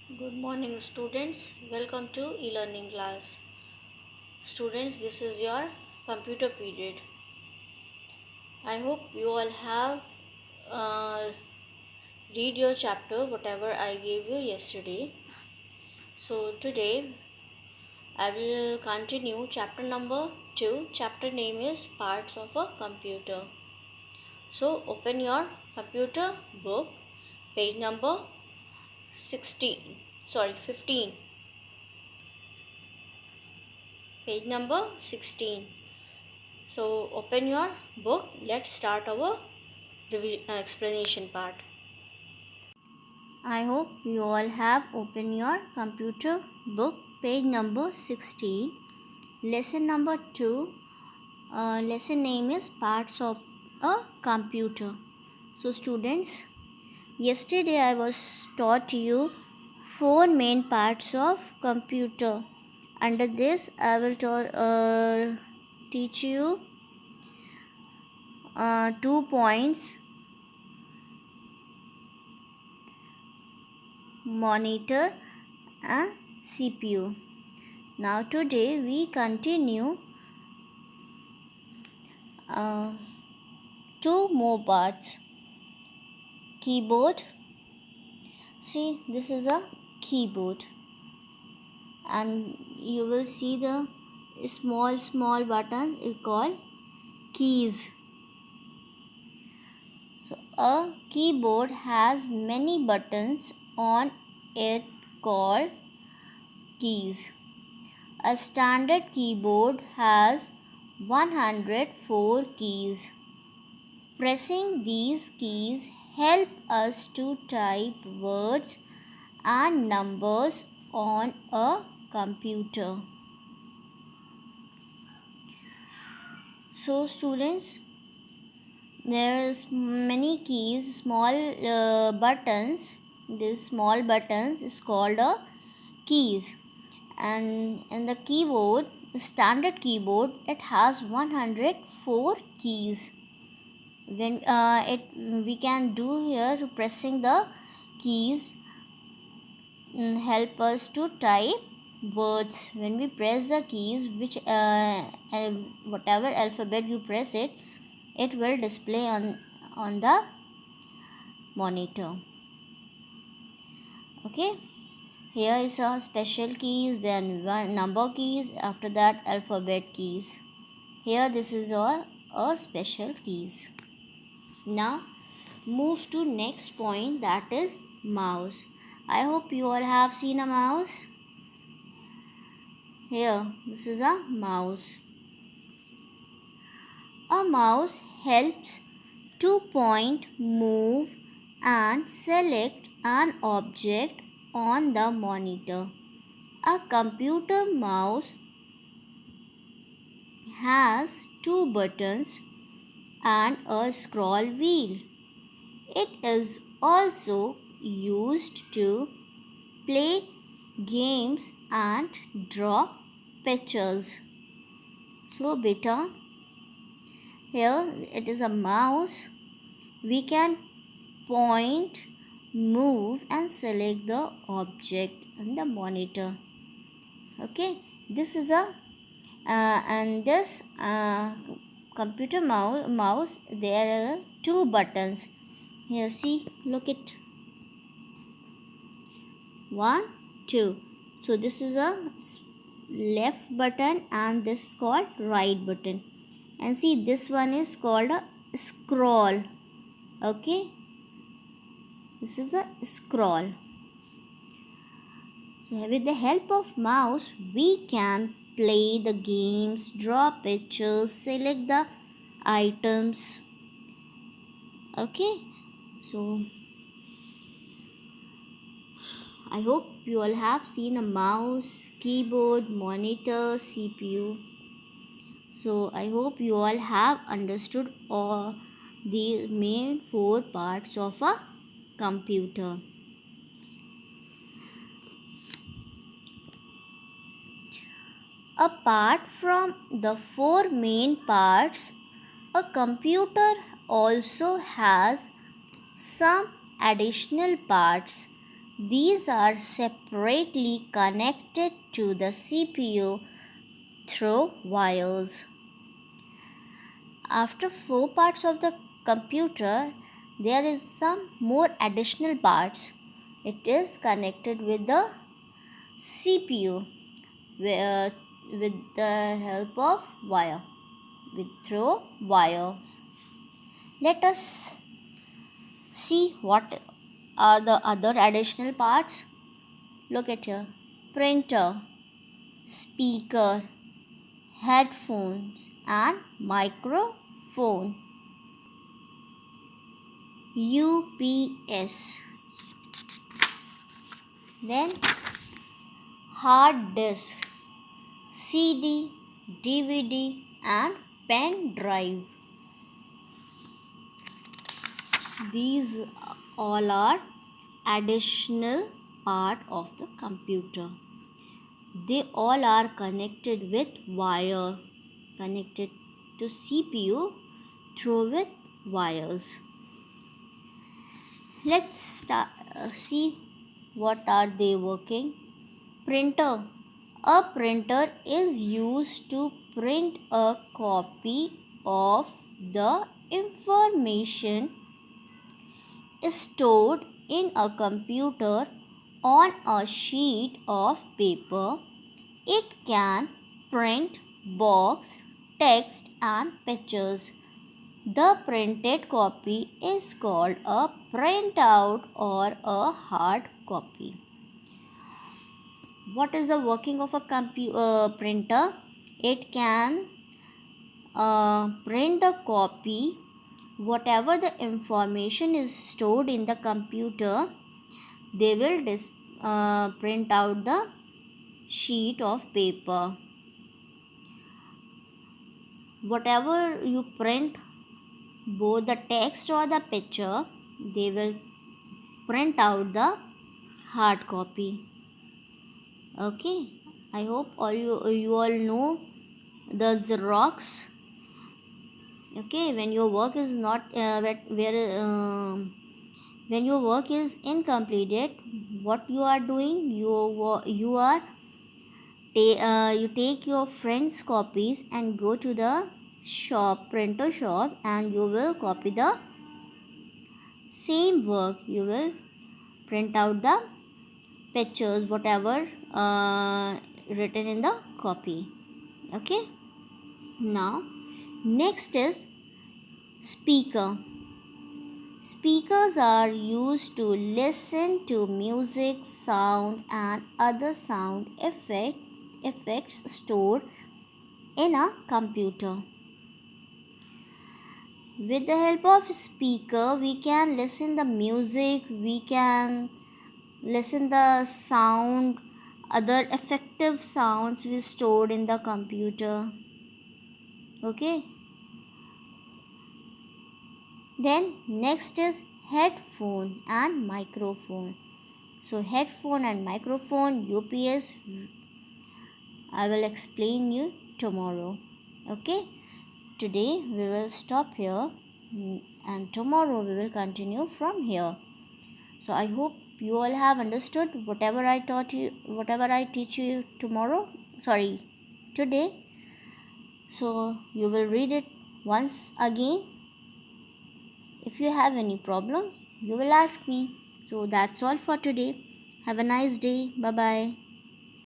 Good morning, students. Welcome to e-learning class. Students, this is your computer period. I hope you all have read your chapter, whatever I gave you yesterday. So today I will continue chapter number 2. Chapter name is Parts of a Computer. So open your computer book, page number 15. Page number 16. So open your book. Let's start our explanation part. I hope you all have opened your computer book, page number 16. Lesson number 2. Lesson name is Parts of a Computer. So students, yesterday I was taught you 4 main parts of computer. Under this I will teach you 2 points: monitor and CPU. Now today we continue 2 more parts: keyboard. See, this is a keyboard, and you will see the small buttons is called keys. So a keyboard has many buttons on it called keys. A standard keyboard has 104 keys. Pressing these keys help us to type words and numbers on a computer. So students, there is many keys, small buttons. These small buttons is called keys, and in the keyboard, standard keyboard, it has 104 keys. When we can do here pressing the keys help us to type words. When we press the keys, which whatever alphabet you press it will display on the monitor. Okay, here is a special keys, then one number keys, after that alphabet keys. Here this is all a special keys. Now move to next point, that is mouse. I hope you all have seen a mouse. Here this is a mouse. A mouse helps to point, move and select an object on the monitor. A computer mouse has 2 buttons and a scroll wheel. It is also used to play games and draw pictures. So beta, here it is a mouse. We can point, move and select the object on the monitor. Okay, this is a and this computer mouse there are 2 buttons. Here see, look it, 1, 2. So this is a left button and this is called right button, and see this one is called a scroll. Okay, this is a scroll. So with the help of mouse we can play the games, draw pictures, select the items. Okay, so I hope you all have seen a mouse, keyboard, monitor, CPU. So I hope you all have understood all the main 4 parts of a computer. Apart from the 4 main parts, a computer also has some additional parts These are separately connected to the CPU through wires. After 4 parts of the computer, there is some more additional parts. It is connected with the CPU with the help of wire, through wire. Let us see what are the other additional parts. Look at here: printer, speaker, headphones, and microphone. UPS. Then hard disk, CD, DVD, and pen drive. These all are additional part of the computer. They all are connected with wire, connected to CPU through with wires. Let's see what are they working. Printer. A printer is used to print a copy of the information stored in a computer on a sheet of paper. It can print box, text, and pictures. The printed copy is called a printout or a hard copy. What is the working of a printer? It can print the copy. Whatever the information is stored in the computer, they will print out the sheet of paper. Whatever you print, both the text or the picture, they will print out the hard copy. Okay, I hope you all know the Xerox. Okay, when your work is not when your work is incompleted, what you are doing, you take your friends' copies and go to the printer shop, and you will copy the same work. You will print out the pictures, whatever written in the copy. Okay, now next is speaker. Speakers are used to listen to music, sound, and other sound effects stored in a computer. With the help of speaker, we can listen the music, we can listen the sound, other effective sounds we stored in the computer. Okay. Then next is headphone and microphone. So headphone and microphone, UPS, I will explain you tomorrow. Okay. Today we will stop here, and tomorrow we will continue from here. So I hope you all have understood whatever I teach you today. So you will read it once again. If you have any problem, you will ask me. So that's all for today. Have a nice day. Bye bye.